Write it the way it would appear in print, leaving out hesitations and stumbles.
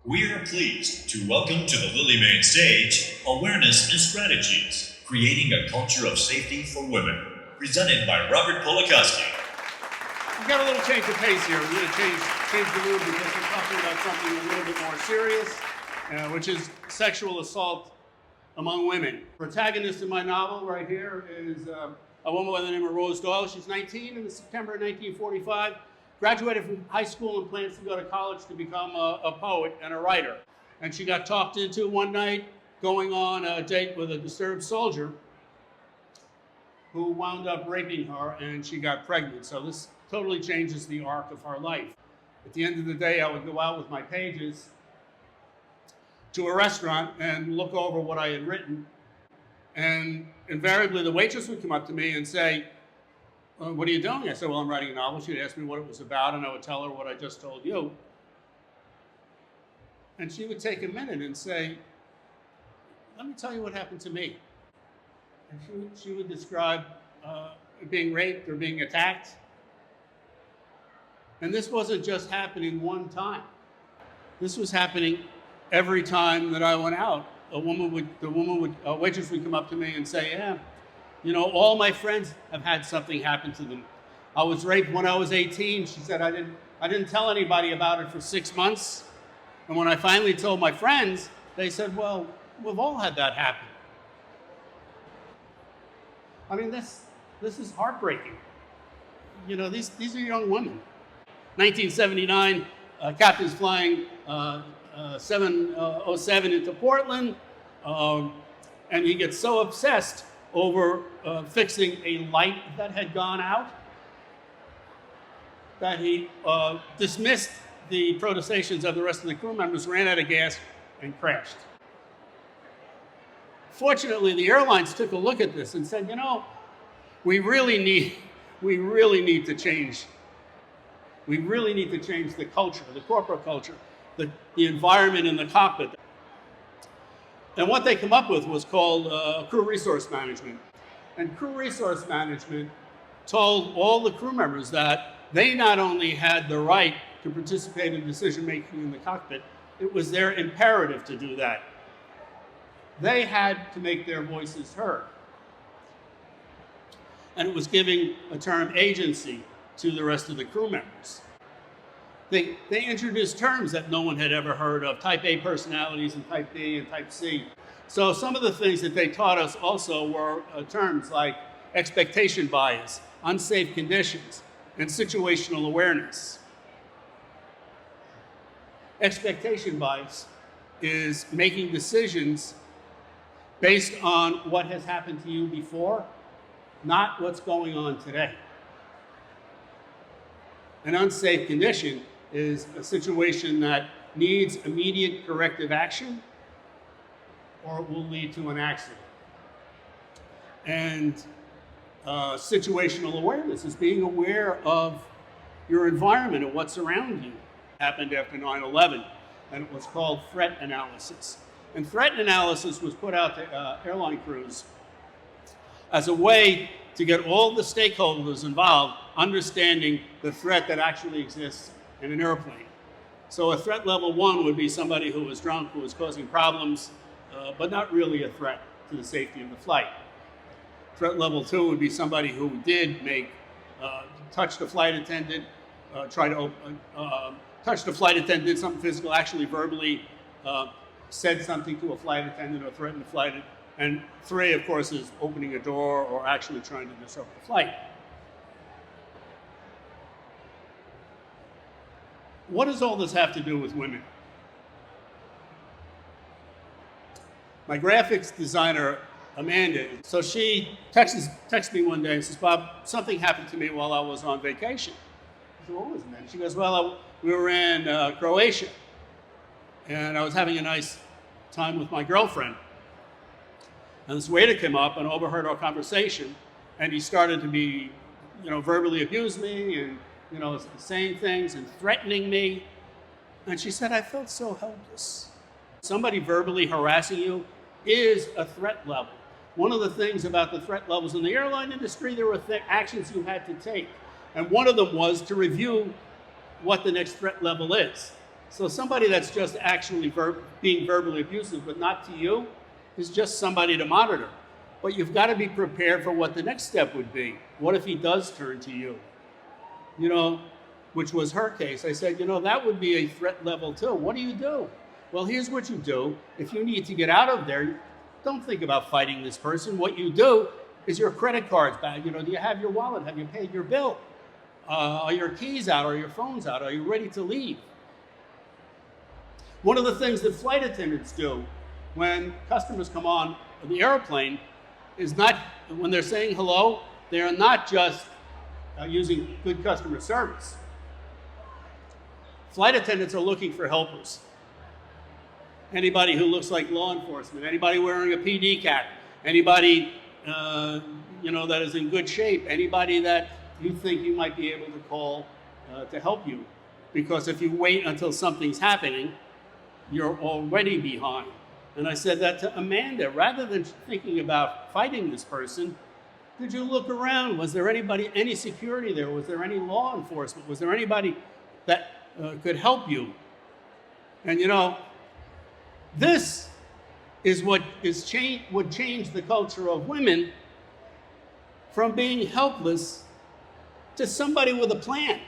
We are pleased to welcome to the Lily main stage Awareness and Strategies, Creating a Culture of Safety for Women, presented by Robert Polakowski. We've got a little change of pace here. We're going to change the mood because we're talking about something a little bit more serious, which is sexual assault among women. The protagonist in my novel right here is a woman by the name of Rose Doyle. She's 19 in September 1945. Graduated from high school and plans to go to college to become a poet and a writer. And she got talked into one night going on a date with a disturbed soldier who wound up raping her, and she got pregnant. So this totally changes the arc of her life. At the end of the day, I would go out with my pages to a restaurant and look over what I had written. And invariably, the waitress would come up to me and say, "What are you doing?" I said, "Well, I'm writing a novel." She'd ask me what it was about, and I would tell her what I just told you. And she would take a minute and say, "Let me tell you what happened to me." And she would describe being raped or being attacked. And this wasn't just happening one time. This was happening every time that I went out. A waitress would come up to me and say, "Yeah, you know, all my friends have had something happen to them. I was raped when I was 18. She said, I didn't tell anybody about it for 6 months. And when I finally told my friends, they said, well, we've all had that happen." I mean, this is heartbreaking. You know, these are young women. 1979, captain's flying 707 into Portland, and he gets so obsessed over fixing a light that had gone out that he dismissed the protestations of the rest of the crew members, ran out of gas, and crashed. Fortunately, the airlines took a look at this and said, you know, we really need to change. We really need to change the culture, the corporate culture, the environment in the cockpit. And what they come up with was called crew resource management. And crew resource management told all the crew members that they not only had the right to participate in decision making in the cockpit, it was their imperative to do that. They had to make their voices heard. And it was giving a term agency to the rest of the crew members. They introduced terms that no one had ever heard of, type A personalities and type B and type C. So some of the things that they taught us also were terms like expectation bias, unsafe conditions, and situational awareness. Expectation bias is making decisions based on what has happened to you before, not what's going on today. An unsafe condition is a situation that needs immediate corrective action or it will lead to an accident. And situational awareness is being aware of your environment and what's around you. It happened after 9/11, and it was called threat analysis. And threat analysis was put out to airline crews as a way to get all the stakeholders involved understanding the threat that actually exists in an airplane. So a threat level 1 would be somebody who was drunk, who was causing problems, but not really a threat to the safety of the flight. Threat level 2 would be somebody who did touch the flight attendant, touch the flight attendant, did something physical, actually verbally said something to a flight attendant or threatened the flight attendant. And 3, of course, is opening a door or actually trying to disrupt the flight. What does all this have to do with women? My graphics designer, Amanda, so she texts me one day and says, "Bob, something happened to me while I was on vacation." I said, "What was it, man?" She goes, "Well, we were in Croatia, and I was having a nice time with my girlfriend. And this waiter came up and overheard our conversation, and he started to be, verbally abuse me and, saying things and threatening me." And she said, "I felt so helpless." Somebody verbally harassing you is a threat level. One of the things about the threat levels in the airline industry, there were actions you had to take. And one of them was to review what the next threat level is. So somebody that's just actually being verbally abusive, but not to you, is just somebody to monitor. But you've got to be prepared for what the next step would be. What if he does turn to you? Which was her case. I said, that would be a threat level 2. What do you do? Well, here's what you do. If you need to get out of there, don't think about fighting this person. What you do is your credit card's back. Do you have your wallet? Have you paid your bill? Are your keys out? Are your phones out? Are you ready to leave? One of the things that flight attendants do when customers come on the airplane is not, when they're saying hello, they are not just using good customer service. Flight attendants are looking for helpers. Anybody who looks like law enforcement, anybody wearing a PD cap, anybody that is in good shape, anybody that you think you might be able to call to help you. Because if you wait until something's happening, you're already behind. And I said that to Amanda. Rather than thinking about fighting this person, did you look around? Was there any security there? Was there any law enforcement? Was there anybody that could help you? And this is what would change the culture of women from being helpless to somebody with a plan.